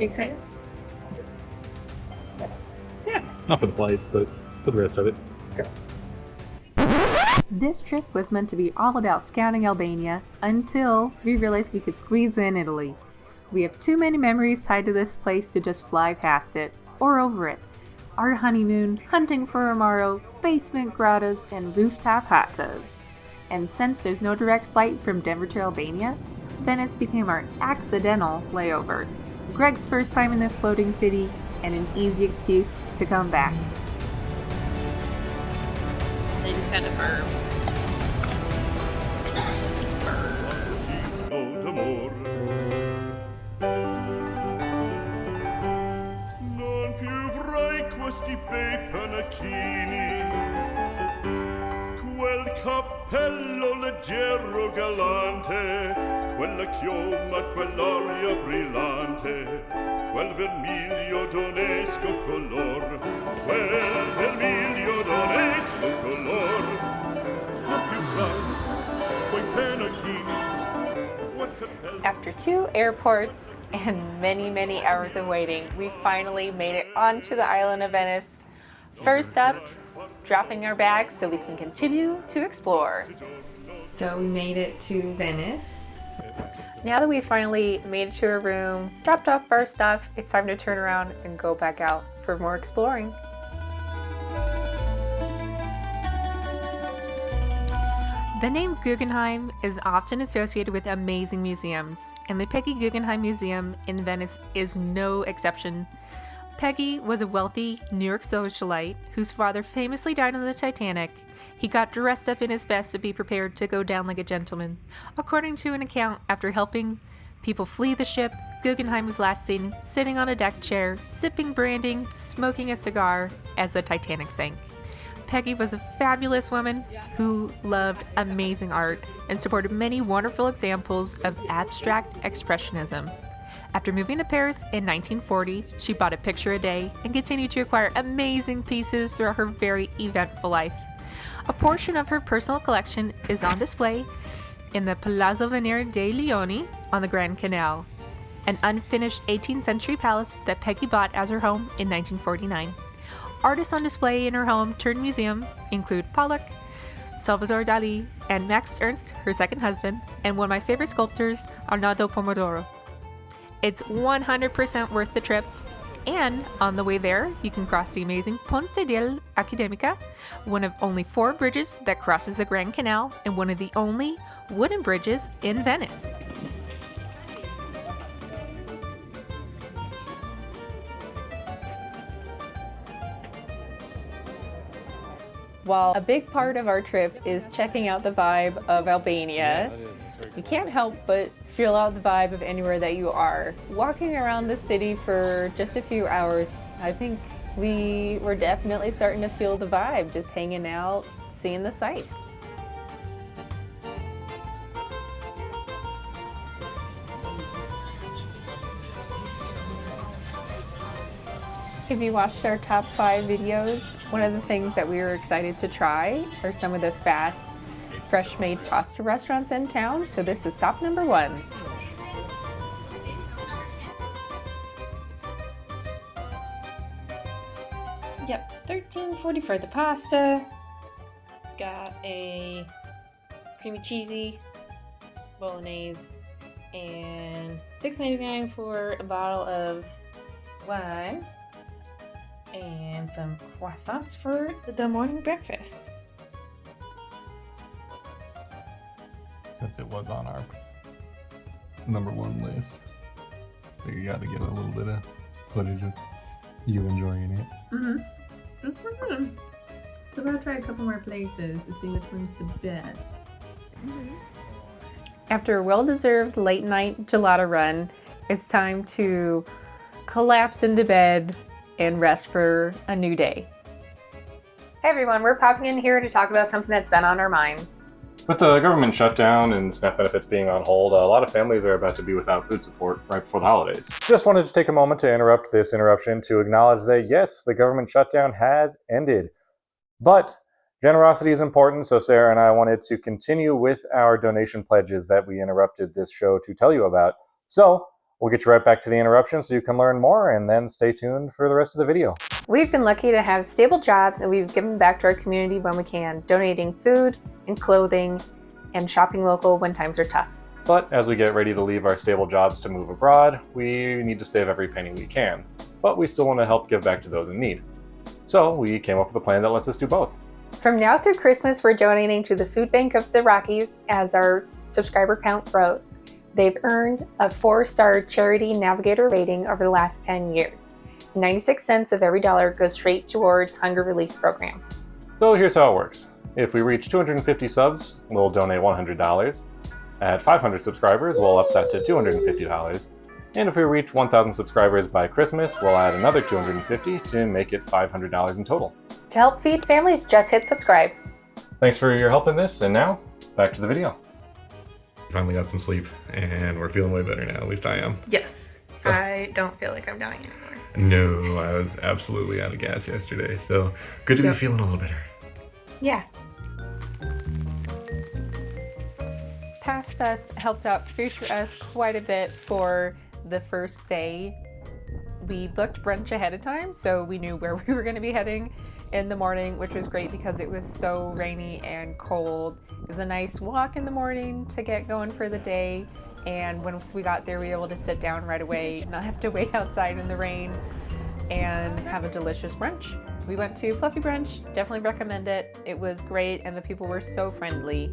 excited? Yeah, not for the flights, but for the rest of it. This trip was meant to be all about scouting Albania until we realized we could squeeze in Italy. We have too many memories tied to this place to just fly past it or over it. Our honeymoon, hunting for Amaro, basement grottos, and rooftop hot tubs. And since there's no direct flight from Denver to Albania, Venice became our accidental layover. Greg's first time in the floating city, and an easy excuse to come back. They just kind of firm. Non più avrai questi bei panacchini, quel cappello leggero galante, quella chioma, quell'aria brillante, quel vermiglio d'onesco color, quel vermiglio d'onesco color. Non più avrai quei panacchini. After 2 airports and many hours of waiting, we finally made it onto the island of Venice. First up, dropping our bags so we can continue to explore. So we made it to Venice. Now that we finally made it to our room, dropped off our stuff, it's time to turn around and go back out for more exploring. The name Guggenheim is often associated with amazing museums, and the Peggy Guggenheim Museum in Venice is no exception. Peggy was a wealthy New York socialite whose father famously died on the Titanic. He got dressed up in his best to be prepared to go down like a gentleman. According to an account, after helping people flee the ship, Guggenheim was last seen sitting on a deck chair, sipping brandy, smoking a cigar as the Titanic sank. Peggy was a fabulous woman who loved amazing art and supported many wonderful examples of abstract expressionism. After moving to Paris in 1940, she bought a picture a day and continued to acquire amazing pieces throughout her very eventful life. A portion of her personal collection is on display in the Palazzo Venere dei Leoni on the Grand Canal, an unfinished 18th century palace that Peggy bought as her home in 1949. Artists on display in her home turned museum include Pollock, Salvador Dali, and Max Ernst, her second husband, and one of my favorite sculptors, Arnaldo Pomodoro. It's 100% worth the trip, and on the way there, you can cross the amazing Ponte dell'Accademica, one of only 4 bridges that crosses the Grand Canal, and one of the only wooden bridges in Venice. While a big part of our trip is checking out the vibe of Albania, you can't help but feel out the vibe of anywhere that you are. Walking around the city for just a few hours, I think we were definitely starting to feel the vibe, just hanging out, seeing the sights. If you watched our top 5 videos, one of the things that we were excited to try are some of the fast, fresh-made pasta restaurants in town. So this is stop number 1. Yep, $13.40 for the pasta. Got a creamy cheesy bolognese and $6.99 for a bottle of wine and some croissants for the morning breakfast. Since it was on our number 1 list, so you got to get a little bit of footage of you enjoying it. So we're gonna try a couple more places to see which one's the best. After a well-deserved late night gelato run, it's time to collapse into bed and rest for a new day. Hey everyone, we're popping in here to talk about something that's been on our minds. With the government shutdown and SNAP benefits being on hold, a lot of families are about to be without food support right before the holidays. Just wanted to take a moment to interrupt this interruption to acknowledge that yes, the government shutdown has ended. But generosity is important, so Sarah and I wanted to continue with our donation pledges that we interrupted this show to tell you about. So We'll get you right back to the interruption so you can learn more, and then stay tuned for the rest of the video. We've been lucky to have stable jobs, and we've given back to our community when we can, donating food and clothing and shopping local when times are tough. But as we get ready to leave our stable jobs to move abroad, we need to save every penny we can. But we still want to help give back to those in need. So we came up with a plan that lets us do both. From now through Christmas, we're donating to the Food Bank of the Rockies as our subscriber count grows. They've earned a 4-star Charity Navigator rating over the last 10 years. 96 cents of every dollar goes straight towards hunger relief programs. So here's how it works. If we reach 250 subs, we'll donate $100. At 500 subscribers, we'll up that to $250. And if we reach 1,000 subscribers by Christmas, we'll add another $250 to make it $500 in total. To help feed families, just hit subscribe. Thanks for your help in this, and now, back to the video. Finally got some sleep, and we're feeling way better now. At least I am. Yes, So- I don't feel like I'm dying anymore. No, I was absolutely out of gas yesterday, so good to be feeling a little better. Yeah. Past Us helped out Future Us quite a bit for the first day. We booked brunch ahead of time, so we knew where we were going to be heading in the morning, which was great because it was so rainy and cold. It was a nice walk in the morning to get going for the day, and once we got there, we were able to sit down right away, not have to wait outside in the rain, and have a delicious brunch. We went to Fluffy Brunch, definitely recommend it. It was great, and the people were so friendly.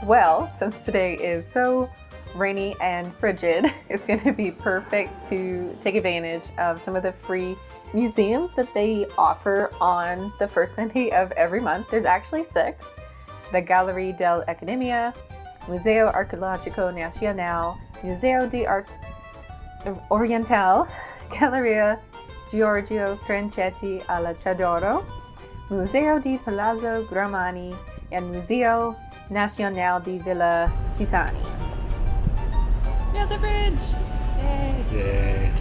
Well, since today is so rainy and frigid, it's going to be perfect to take advantage of some of the free museums that they offer on the first Sunday of every month. There's actually 6. The Gallery dell'Accademia, Museo Archeologico Nazionale, Museo di Arte Orientale, Galleria Giorgio Tronchetti alla Chadoro, Museo di Palazzo Gramani, and Museo Nazionale di Villa Pisani. Yeah, the bridge! Yay! Yay.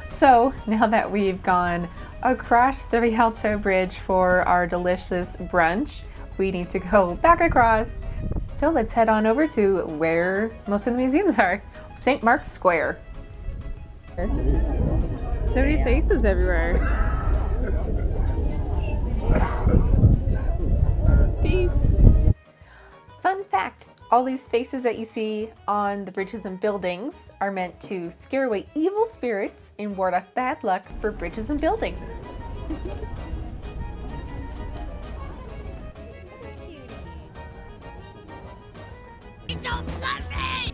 So, now that we've gone across the Rialto Bridge for our delicious brunch, we need to go back across. So let's head on over to where most of the museums are. St. Mark's Square. So many faces everywhere. Peace. Fun fact, all these faces that you see on the bridges and buildings are meant to scare away evil spirits and ward off bad luck for bridges and buildings. Don't stop me!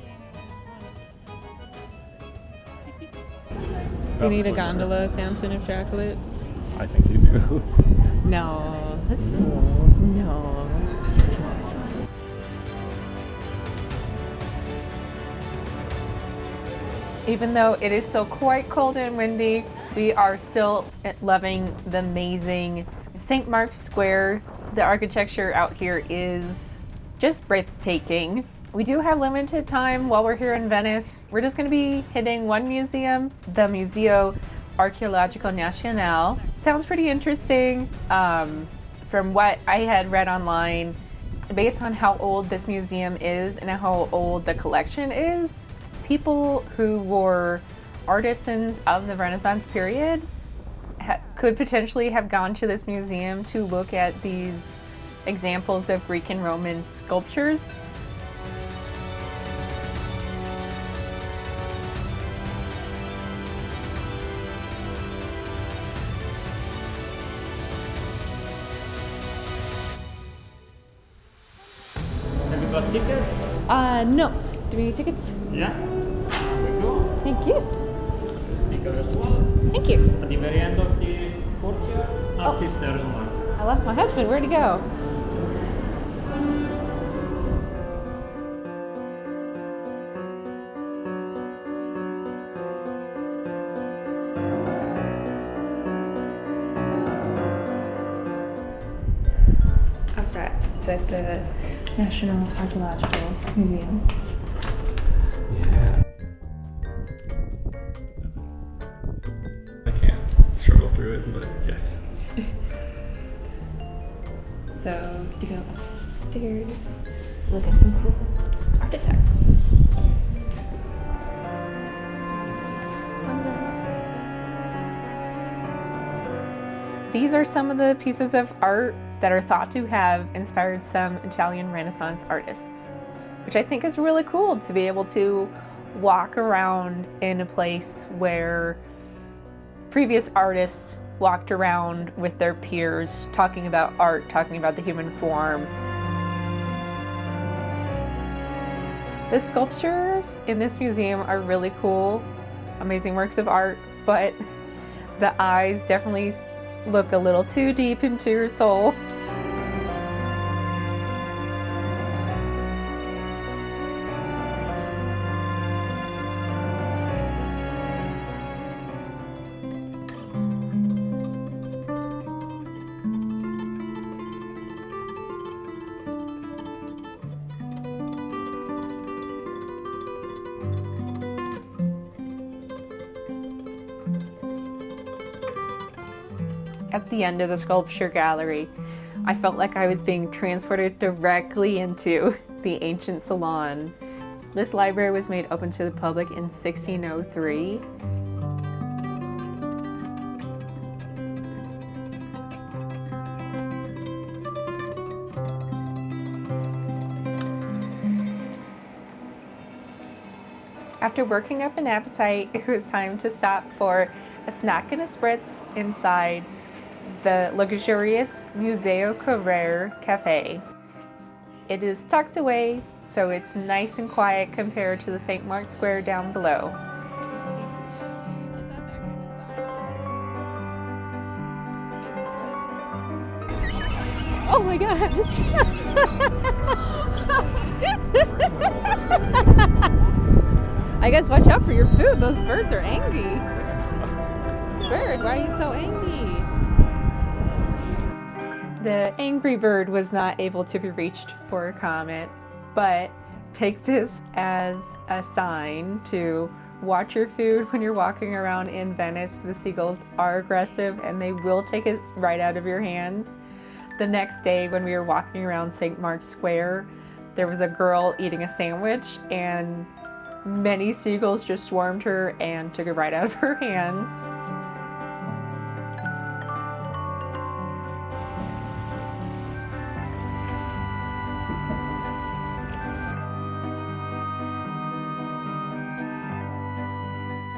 Do you need a gondola fountain of chocolate? I think you do. No. No. Even though it is still quite cold and windy, we are still loving the amazing St. Mark's Square. The architecture out here is just breathtaking. We do have limited time while we're here in Venice. We're just going to be hitting one museum, the Museo Archeologico Nazionale. Sounds pretty interesting. From what I had read online, based on how old this museum is and how old the collection is, people who were artisans of the Renaissance period could potentially have gone to this museum to look at these examples of Greek and Roman sculptures. Have you got tickets? No. Do we need tickets? Yeah. Here we go. Thank you. The sticker as well. Thank you. At the very end of the courtyard, up the stairs one. I lost my husband. Where'd he go? Alright, it's at the National Archaeological Museum. Yeah. I can't struggle through it, but yes. So to go upstairs, look at some cool artifacts. These are some of the pieces of art that are thought to have inspired some Italian Renaissance artists, which I think is really cool to be able to walk around in a place where previous artists walked around with their peers, talking about art, talking about the human form. The sculptures in this museum are really cool, amazing works of art, but the eyes definitely look a little too deep into your soul. At the end of the sculpture gallery, I felt like I was being transported directly into the ancient salon. This library was made open to the public in 1603. After working up an appetite, it was time to stop for a snack and a spritz inside the luxurious Museo Carrere Cafe. It is tucked away, so it's nice and quiet compared to the St. Mark's Square down below. Oh my gosh! I guess watch out for your food. Those birds are angry. Bird, why are you so angry? The angry bird was not able to be reached for a comment, but take this as a sign to watch your food when you're walking around in Venice. The seagulls are aggressive and they will take it right out of your hands. The next day when we were walking around St. Mark's Square, there was a girl eating a sandwich and many seagulls just swarmed her and took it right out of her hands.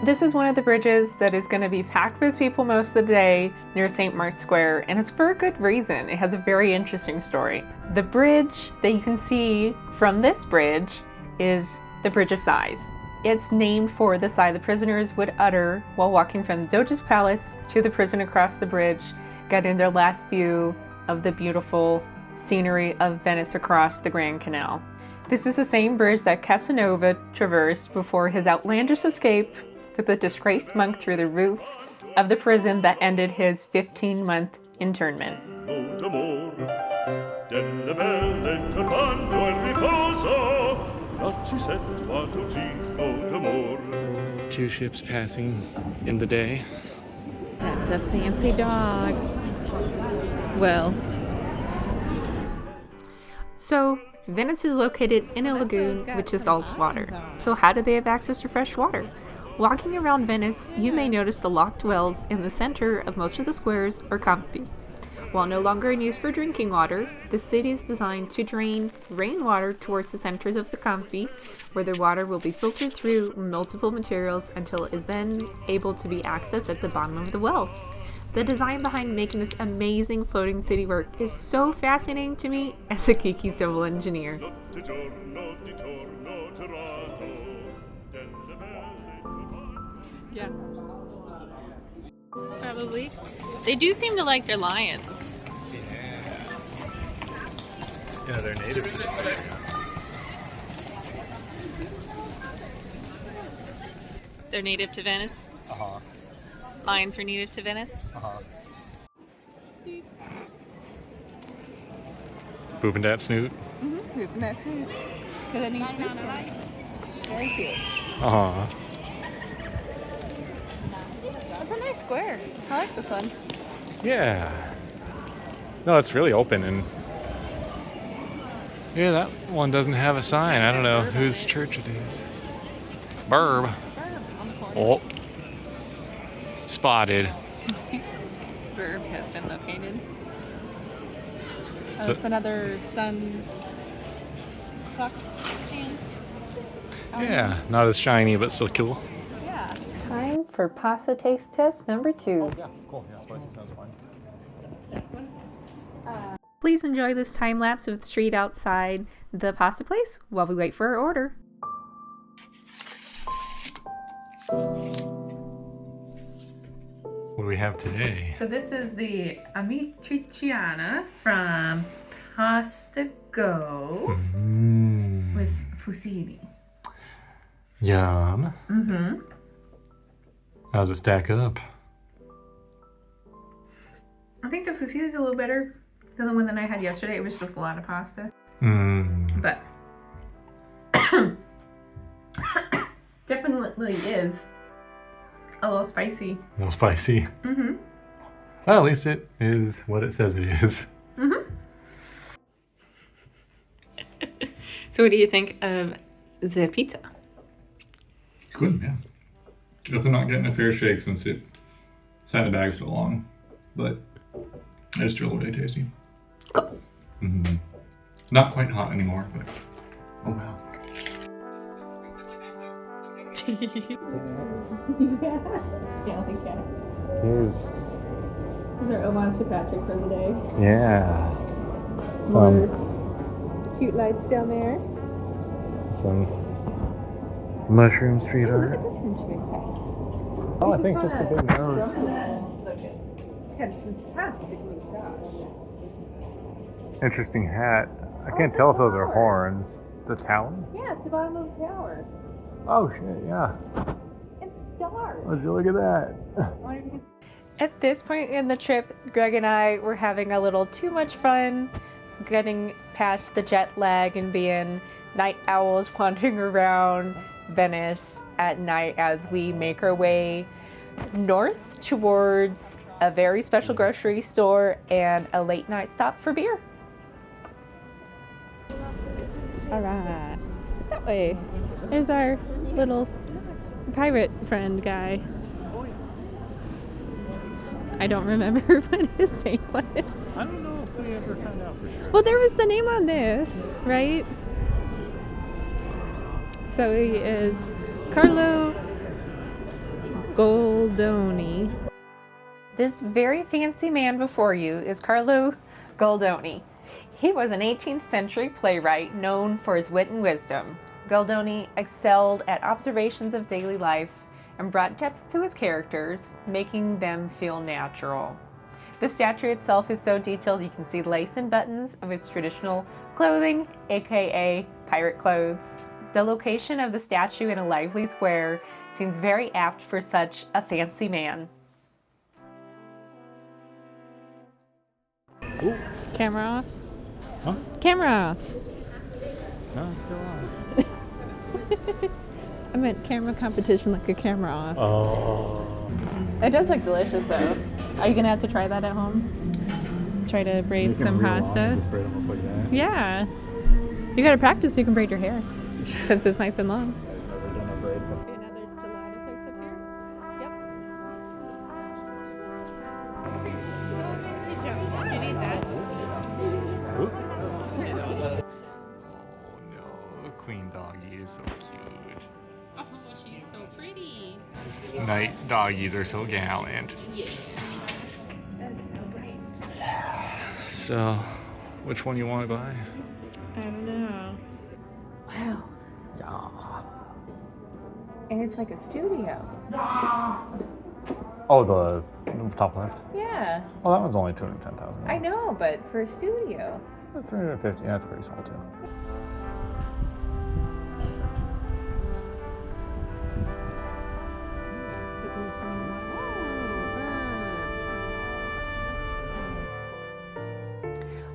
This is one of the bridges that is going to be packed with people most of the day near St. Mark's Square, and it's for a good reason. It has a very interesting story. The bridge that you can see from this bridge is the Bridge of Sighs. It's named for the sigh the prisoners would utter while walking from the Doge's palace to the prison across the bridge, getting their last view of the beautiful scenery of Venice across the Grand Canal. This is the same bridge that Casanova traversed before his outlandish escape with a disgraced monk through the roof of the prison that ended his 15-month internment. Two ships passing in the day. That's a fancy dog. Well. So, Venice is located in a lagoon which is salt water. So how do they have access to fresh water? Walking around Venice, you may notice the locked wells in the center of most of the squares or campi. While no longer in use for drinking water, the city is designed to drain rainwater towards the centers of the campi, where the water will be filtered through multiple materials until it is then able to be accessed at the bottom of the wells. The design behind making this amazing floating city work is so fascinating to me as a geeky civil engineer. Yeah. Probably. They do seem to like their lions. Yeah, they're native to this area. They're native to Venice? Uh-huh. Lions are native to Venice? Uh-huh. Booping that snoot? Mm-hmm. Booping that snoot. Very cute. Uh-huh. That's a nice square. I like this one. Yeah. No, it's really open and Yeah, that one doesn't have a sign. I don't know whose church it is. Burb. Oh. Spotted. Verb has been located. So- It's another sun clock stand. Yeah, not as shiny, but still cool. Yeah. Time for pasta taste test number 2. Yeah, it's cool. Yeah, spicy sounds fine. Please enjoy this time lapse of the street outside the pasta place while we wait for our order. What do we have today? So this is the amatriciana from Pasta Go with fusilli. Yum. Mm-hmm. How's it stack up? I think the fusilli is a little better than the one that I had yesterday. It was just a lot of pasta. But definitely is a little spicy. A little spicy. Mm-hmm. Well, at least it is what it says it is. Mm-hmm. So what do you think of the pizza? It's good, yeah. Guess I'm not getting a fair shake since it sat in the bag so long, but it's still really tasty. Cool. Mm-hmm. Not quite hot anymore, but oh wow. Here's, These are homage to Patrick for the day. yeah, More cute lights down there. some mushroom street art. Oh, I think just a big nose. It's got a fantastic moustache. Interesting hat. I can't tell if those are horns. It's a talon? Yeah, it's the bottom of the tower. Oh shit, yeah. It's stars. Would you look at that? At this point in the trip, Greg and I were having a little too much fun getting past the jet lag and being night owls wandering around Venice at night as we make our way north towards a very special grocery store and a late night stop for beer. All right, that way. There's our little pirate friend guy. I don't remember what his name was. I don't know if we ever found out for sure. Well, there was the name on this, right? So he is Carlo Goldoni. This very fancy man before you is Carlo Goldoni. He was an 18th century playwright known for his wit and wisdom. Goldoni excelled at observations of daily life and brought depth to his characters, making them feel natural. The statue itself is so detailed you can see lace and buttons of his traditional clothing, aka pirate clothes. The location of the statue in a lively square seems very apt for such a fancy man. Ooh. Camera off? Huh? Camera off. No, it's still on. I meant camera competition, like a camera off. Oh. It does look delicious though. Are you gonna have to try that at home? Try to braid some pasta? Yeah. You gotta practice so you can braid your hair. Since it's nice and long. I've never done a braid before. Another gelato place up here? Yep. You need that? Oh no, queen doggy is so cute. Oh, she's so pretty. Night doggies are so gallant. That's so pretty. So, which one you want to buy? I don't know. Wow. Yeah. And it's like a studio. Oh, the top left. Yeah, Oh, that one's only 210,000. I know, but for a studio. 350. Yeah, that's pretty small too.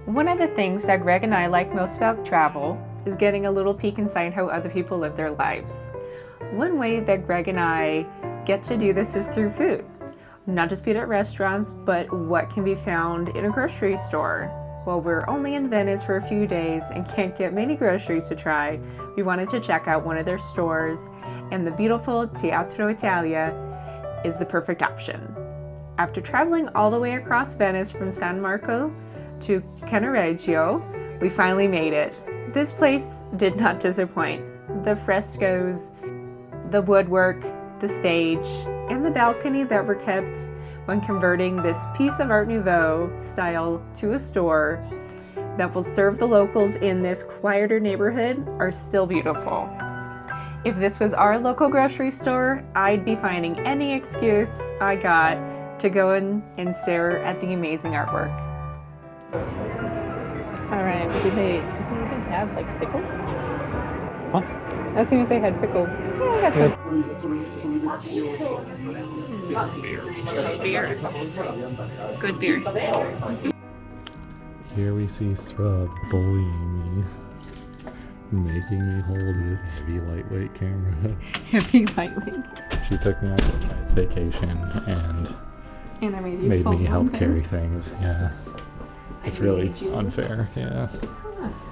One of the things that Greg and I like most about travel is getting a little peek inside how other people live their lives. One way that Greg and I get to do this is through food. Not just food at restaurants, but what can be found in a grocery store. while we're only in Venice for a few days and can't get many groceries to try, we wanted to check out one of their stores, and the beautiful Teatro Italia is the perfect option. After traveling all the way across Venice from San Marco to Cannaregio, we finally made it. This place did not disappoint. The frescoes, the woodwork, the stage, and the balcony that were kept when converting this piece of Art Nouveau style to a store that will serve the locals in this quieter neighborhood are still beautiful. If this was our local grocery store, I'd be finding any excuse I got to go in and stare at the amazing artwork. All right, do they even have like pickles? Huh? I was seeing if they had pickles. Yeah, I got some. Beer. Good beer. Here we see Scrub bullying me, making me hold his heavy lightweight camera. Heavy lightweight. She took me on a nice vacation and I made you made hold me help one carry thing. things. Yeah, it's really unfair. Yeah. Huh.